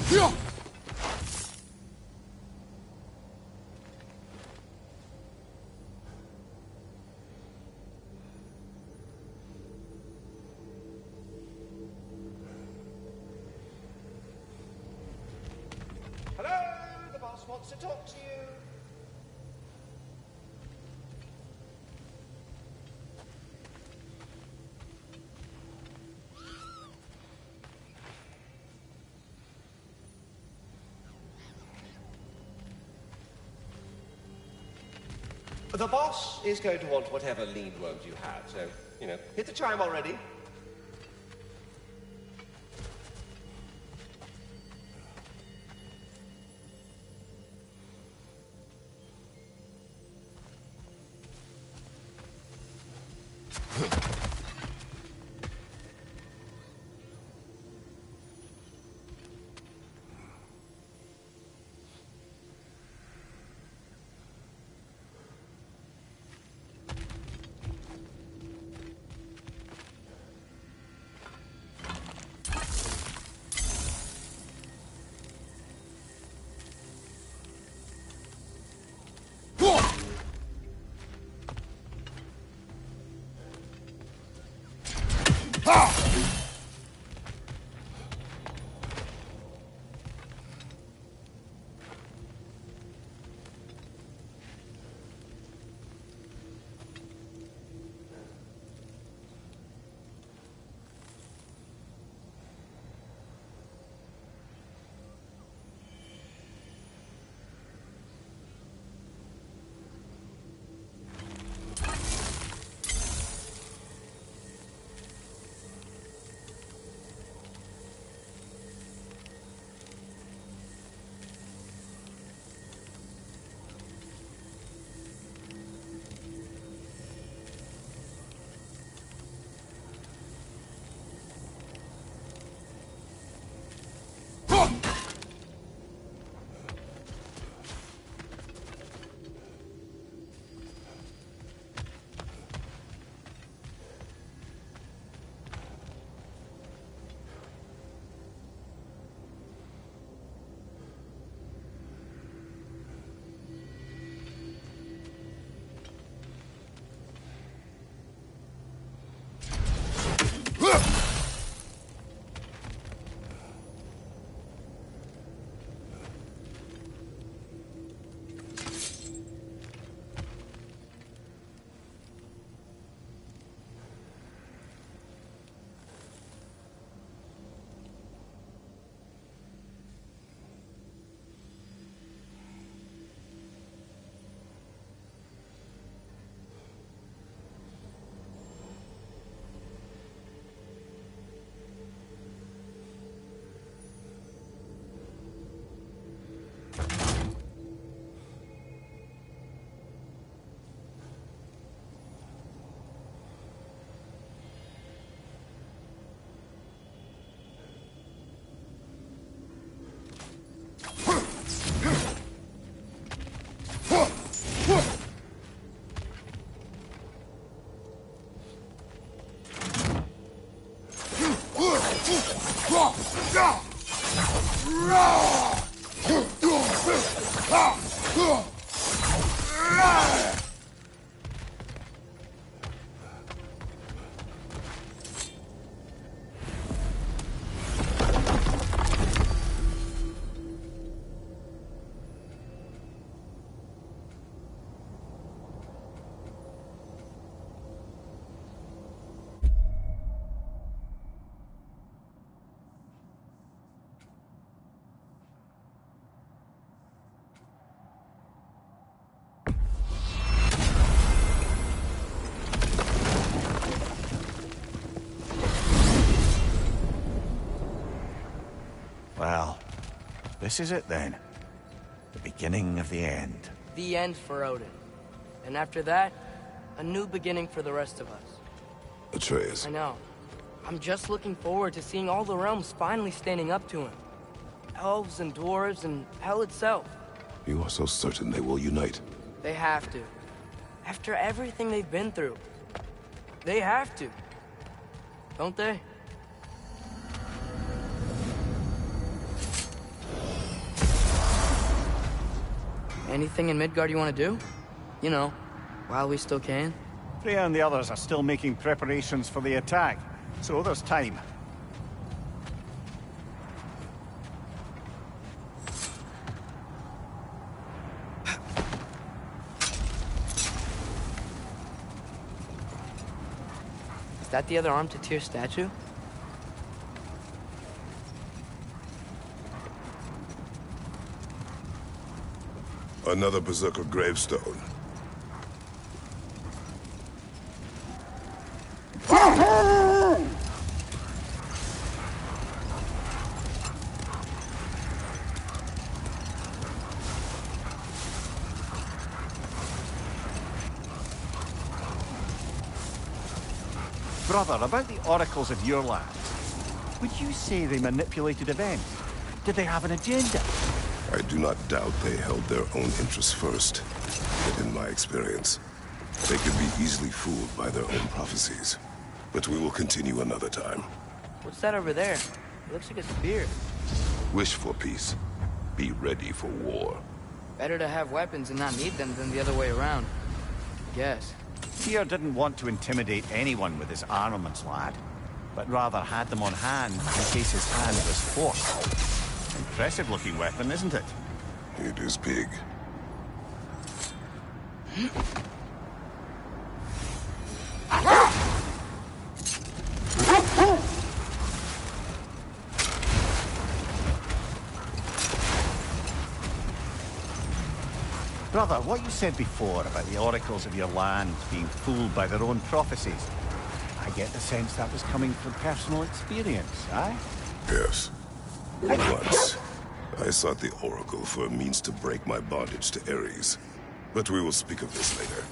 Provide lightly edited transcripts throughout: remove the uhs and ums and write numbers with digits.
Hello, the boss wants to talk to you. The boss is going to want whatever lean worms you have, so, hit the chime already. Well, this is it then. The beginning of the end. The end for Odin. And after that, a new beginning for the rest of us. Atreus. I know. I'm just looking forward to seeing all the realms finally standing up to him. Elves and dwarves and hell itself. You are so certain they will unite? They have to. After everything they've been through. They have to. Don't they? Anything in Midgard you want to do? You know, while we still can? Freya and the others are still making preparations for the attack, so there's time. Is that the other arm to Tyr statue? Another Berserker gravestone. Brother, about the oracles of your land, would you say they manipulated events? Did they have an agenda? I do not doubt they held their own interests first. But in my experience, they can be easily fooled by their own prophecies. But we will continue another time. What's that over there? It looks like a spear. Wish for peace. Be ready for war. Better to have weapons and not need them than the other way around. I guess. Tyr didn't want to intimidate anyone with his armaments, lad, but rather had them on hand in case his hand was forced. Impressive-looking weapon, isn't it? It is big. Brother, what you said before about the oracles of your land being fooled by their own prophecies, I get the sense that was coming from personal experience, aye? Yes. Once, I sought the Oracle for a means to break my bondage to Ares. But we will speak of this later.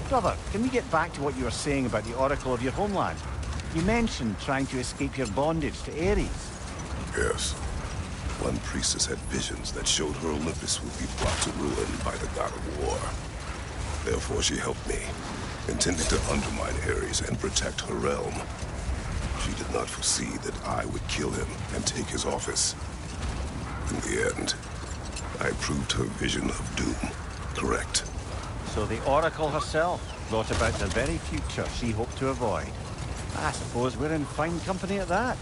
Brother, can we get back to what you were saying about the oracle of your homeland? You mentioned trying to escape your bondage to Ares. Yes. One priestess had visions that showed her Olympus would be brought to ruin by the god of war. Therefore she helped me, intending to undermine Ares and protect her realm. She did not foresee that I would kill him and take his office. In the end, I proved her vision of doom correct. So the oracle herself brought about the very future she hoped to avoid. I suppose we're in fine company at that.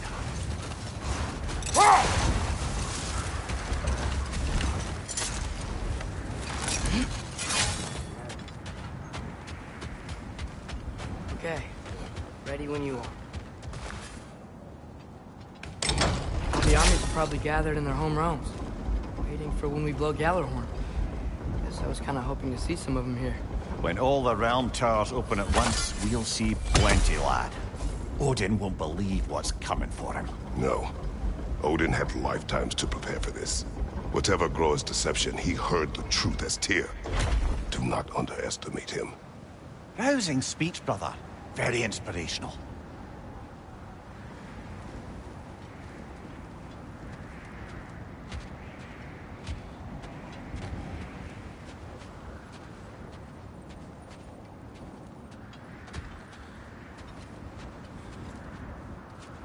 Okay. Ready when you are. The armies are probably gathered in their home realms, waiting for when we blow Gallarhorn. Guess I was kind of hoping to see some of them here. When all the realm towers open at once, we'll see plenty, lad. Odin won't believe what's coming for him. No. Odin had lifetimes to prepare for this. Whatever Groa's deception, he heard the truth as Tyr. Do not underestimate him. Rousing speech, brother. Very inspirational.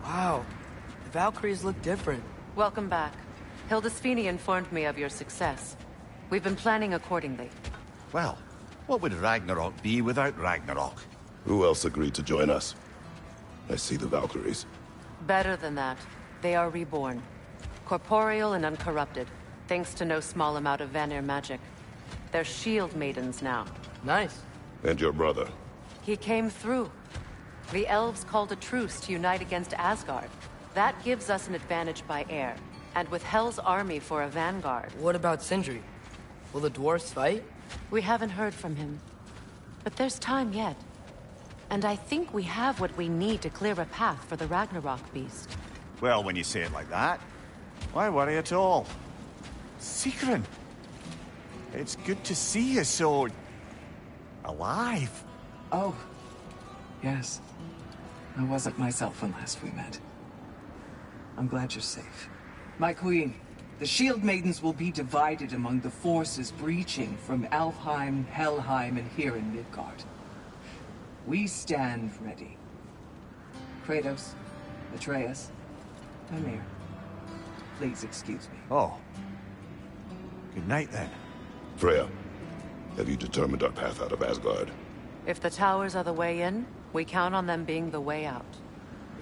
Wow. The Valkyries look different. Welcome back. Hildisvini informed me of your success. We've been planning accordingly. Well, what would Ragnarok be without Ragnarok? Who else agreed to join us? I see the Valkyries. Better than that. They are reborn. Corporeal and uncorrupted, thanks to no small amount of Vanir magic. They're shield maidens now. Nice. And your brother. He came through. The elves called a truce to unite against Asgard. That gives us an advantage by air. And with Hell's army for a vanguard. What about Sindri? Will the dwarves fight? We haven't heard from him. But there's time yet. And I think we have what we need to clear a path for the Ragnarok beast. Well, when you say it like that, why worry at all? Sigrun! It's good to see you so... alive. Oh, yes. I wasn't myself when last we met. I'm glad you're safe. My queen, The Shield Maidens will be divided among the forces breaching from Alfheim, Helheim, and here in Midgard. We stand ready. Kratos, Atreus, Mimir, please excuse me. Oh. Good night, then. Freya, have you determined our path out of Asgard? If the towers are the way in, we count on them being the way out.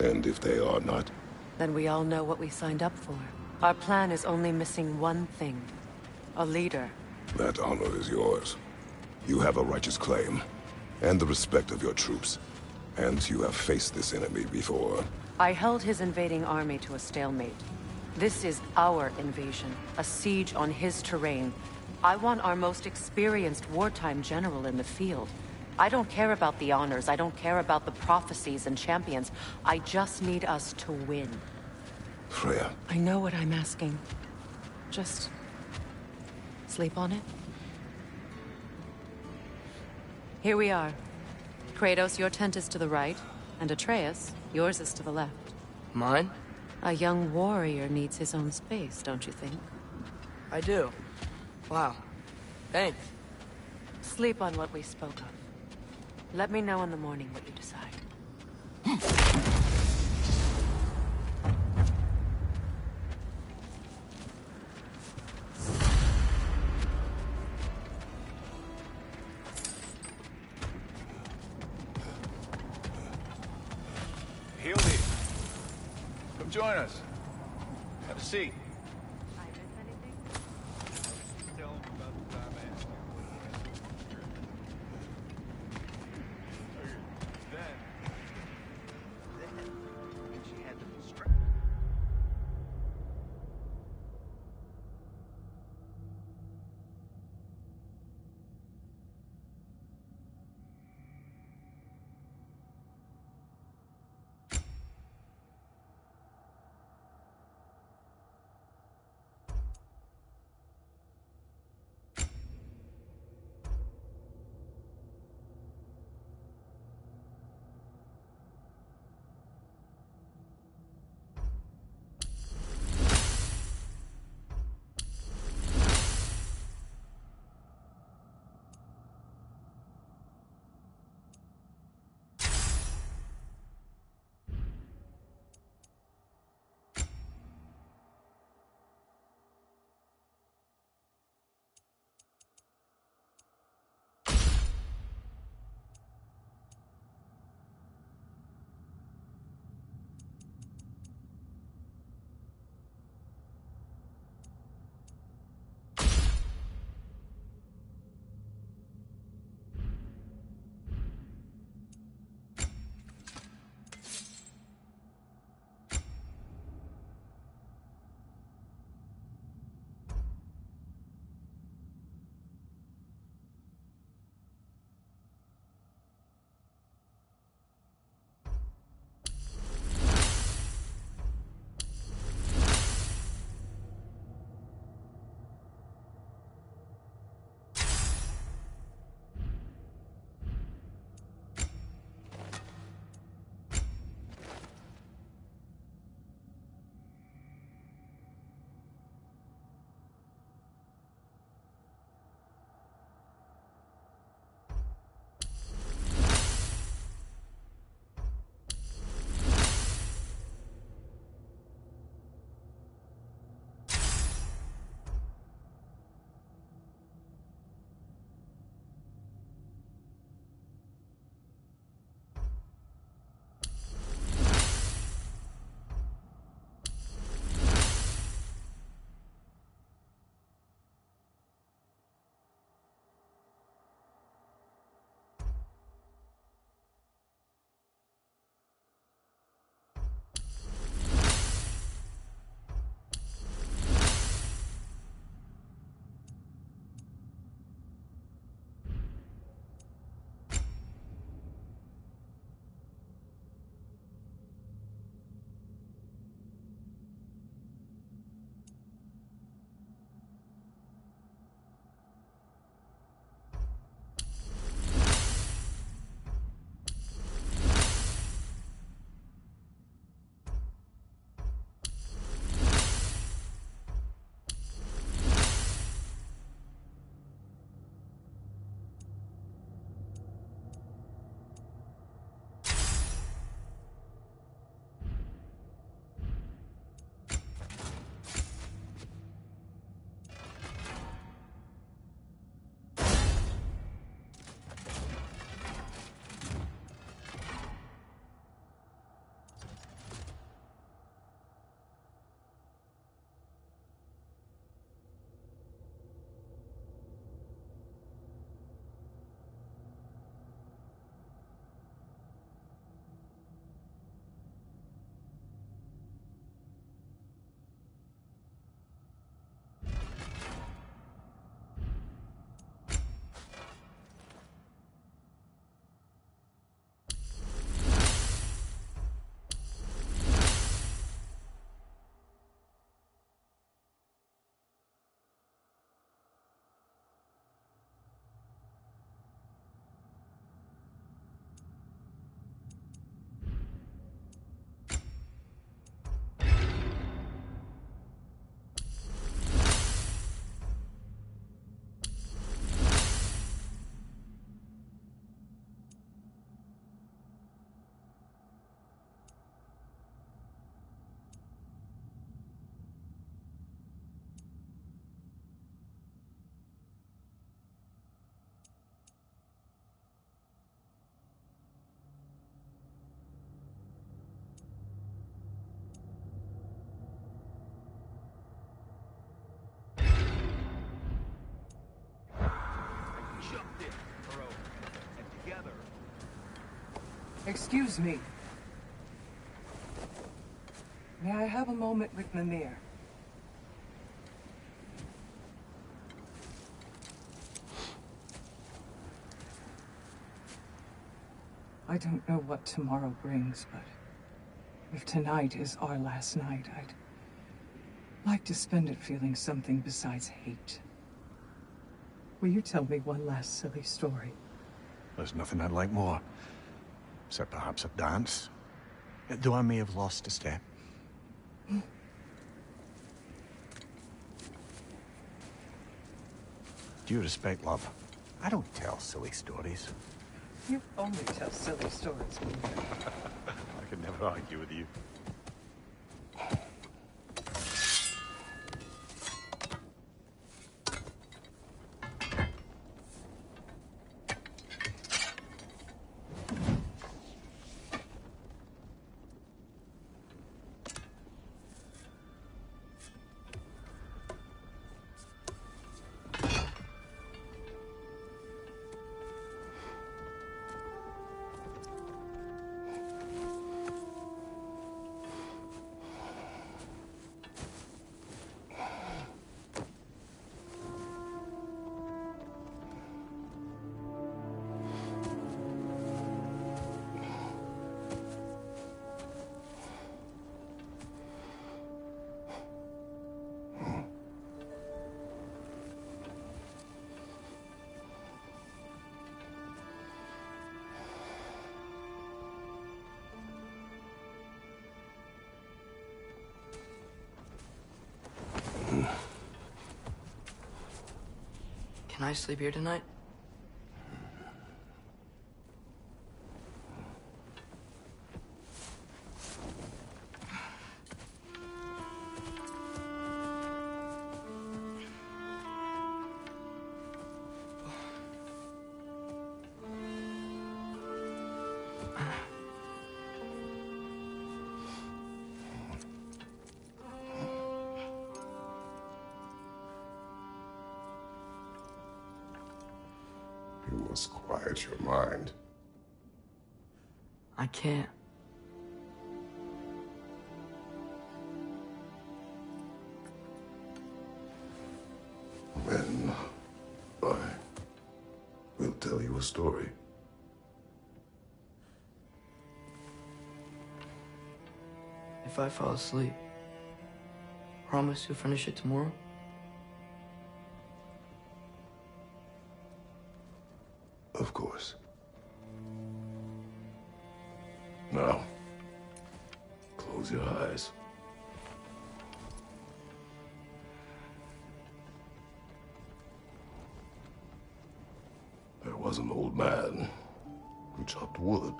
And if they are not? Then we all know what we signed up for. Our plan is only missing one thing. A leader. That honor is yours. You have a righteous claim, and the respect of your troops. And you have faced this enemy before. I held his invading army to a stalemate. This is our invasion, a siege on his terrain. I want our most experienced wartime general in the field. I don't care about the honors, I don't care about the prophecies and champions. I just need us to win. Freya. I know what I'm asking. Just sleep on it. Here we are. Kratos, your tent is to the right, and Atreus, yours is to the left. Mine? A young warrior needs his own space, don't you think? I do. Wow. Thanks. Sleep on what we spoke of. Let me know in the morning what you decide. Hildy, come join us. Have a seat. I miss anything? Tell him about the time I asked you Then, when she had the strap. jumped in, bro. And together... Excuse me. May I have a moment with Mimir? I don't know what tomorrow brings, but if tonight is our last night, I'd like to spend it feeling something besides hate. Will you tell me one last silly story? There's nothing I'd like more. Except perhaps a dance. Though I may have lost a step. Due respect, love. I don't tell silly stories. You only tell silly stories, Mimir. I could never argue with you. Can I sleep here tonight? You must quiet your mind. I can't. Then I will tell you a story. If I fall asleep, promise you'll finish it tomorrow? Of course. Now, close your eyes. There was an old man who chopped wood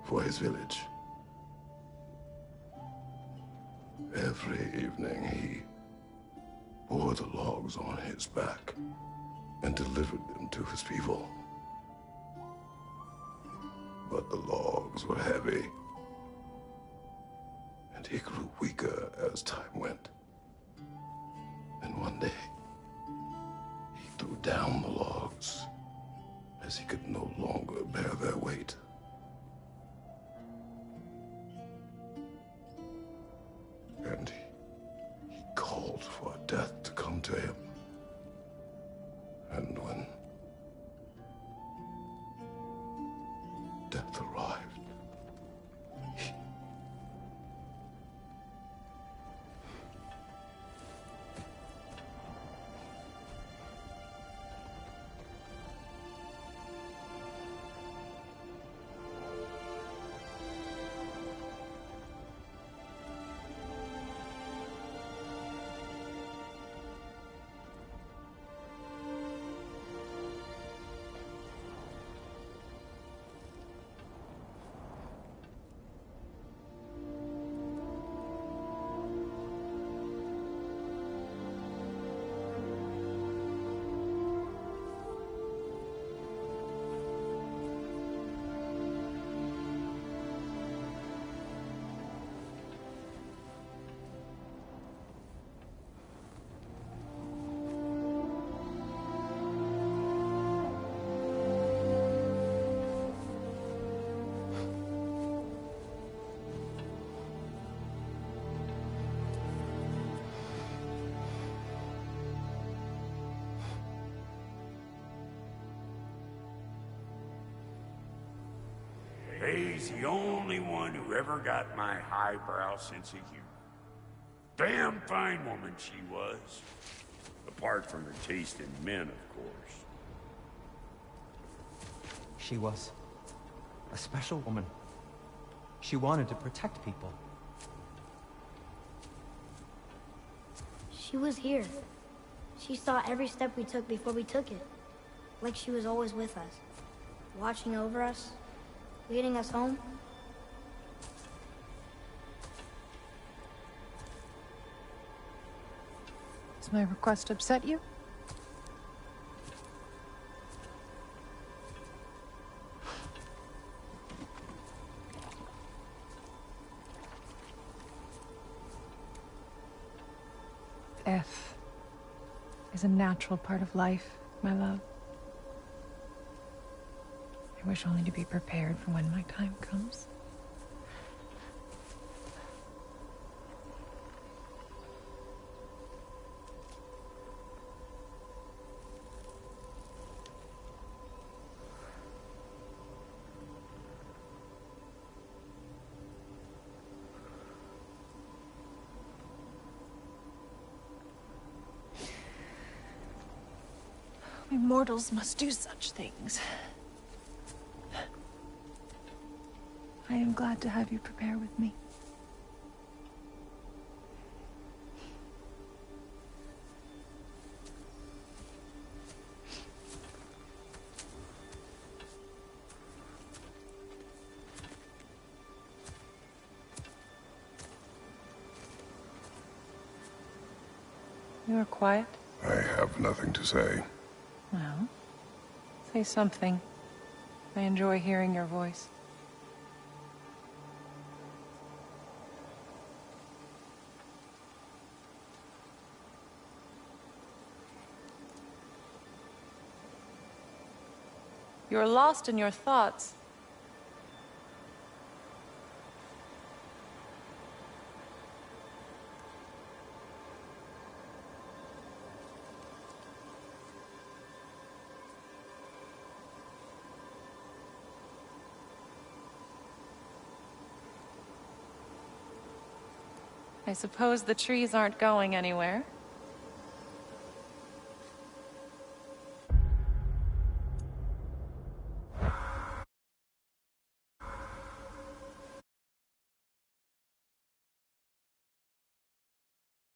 for his village. Every evening he bore the logs on his back and delivered them to his people. But the logs were heavy, and he grew weaker as time went. And one day, he threw down the logs as he could no longer bear their weight. And he called for death to come to him. And when death arrived, Faye's the only one who ever got my highbrow sense of humor. Damn fine woman she was. Apart from her taste in men, of course. She was a special woman. She wanted to protect people. She was here. She saw every step we took before we took it. Like she was always with us. Watching over us. Leading us home. Does my request upset you? Death is a natural part of life, my love. I wish only to be prepared for when my time comes. We mortals must do such things. I am glad to have you prepare with me. You are quiet? I have nothing to say. Well, say something. I enjoy hearing your voice. You're lost in your thoughts. I suppose the trees aren't going anywhere.